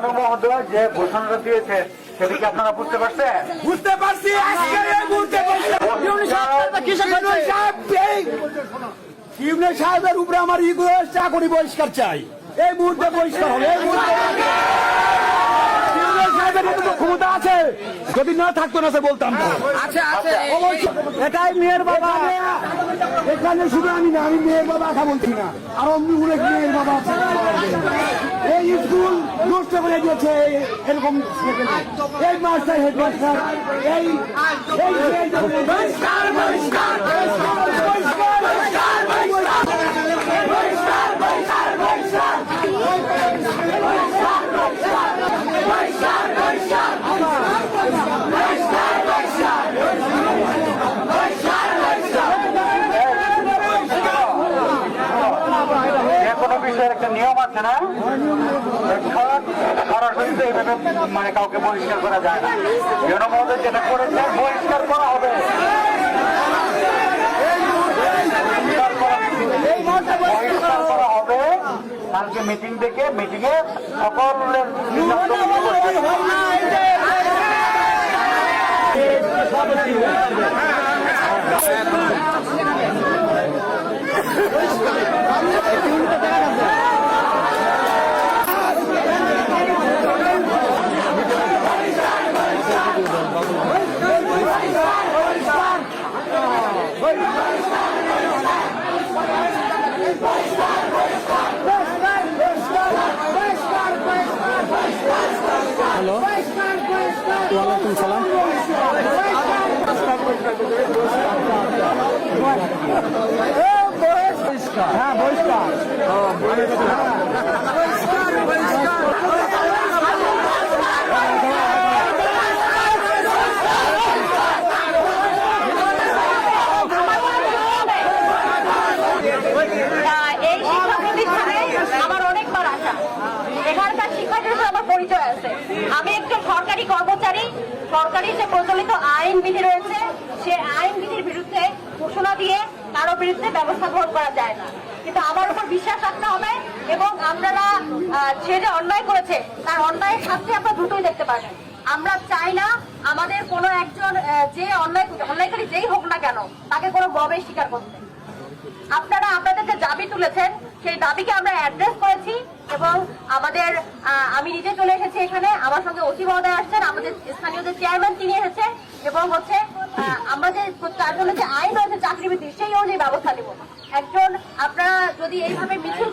Governor মহোদয় যে ঘোষণাটা দিয়েছেন সেটা কি আপনারা বুঝতে পারছেন? বুঝতে পারছি। ইউনিয়ন সাহেবের উপরে আমার ইগো চাকরি বহিষ্কার চাই, এই মুহূর্তে বহিষ্কার হবে। ক্ষমতা আছে, যদি না থাকতো না সে বলতাম তো। এটাই মেয়ের বাবা, এখানে শুধু আমি না, আমি মেয়ের বাবা কথা বলছি না, আর অন্য অনেক মেয়ের বাবা আছে। এই স্কুল নষ্ট করে দিয়েছে এরকম এই মাস্টার হেডমাস্টার এই একটা নিয়ম আছে না, সরাসরি এইভাবে মানে কাউকে বহিষ্কার করা যায় না। গভর্নর মহোদয় যেটা করেছে বহিষ্কার করা হবে, বহিষ্কার করা হবে। কালকে মিটিং ডেকে মিটিংয়ে সকলের হ্যালো, ওয়ালাইকুম সালাম। হ্যাঁ বহিষ্কার, আমি একজন সরকারি কর্মচারী। সরকারি যে প্রচলিত আইন বিধি রয়েছে সে আইন বিধির বিরুদ্ধে ঘোষণা দিয়ে কারো বিরুদ্ধে ব্যবস্থা গ্রহণ করা যায় না, কিন্তু আমার উপর বিশ্বাস রাখতে হবে এবং আপনারা যে অন্যায় করেছে তার অন্যায়ের শাস্তি আপনারা দ্রুতই দেখতে পাবেন। আমরা চাই না আমাদের কোনো একজন যে অন্যায়কারী যেই হোক না কেন তাকে কোনো মবে স্বীকার করতে। আপনারা আপনাদের যে দাবি তুলেছেন সেই দাবিকে আমরা অ্যাড্রেস করেছি এবং আমাদের আমি নিজে চলে এসেছি এখানে, আমার সঙ্গে ওসি মহোদয় আসছেন, আমাদের স্থানীয় যে চেয়ারম্যান তিনি এসেছেন এবং হচ্ছে আমরা যে তার জন্য যে আইন রয়েছে চাকরি বৃদ্ধি সেই অনুযায়ী ব্যবস্থা নেব। একজন আপনারা যদি এইভাবে মিছিল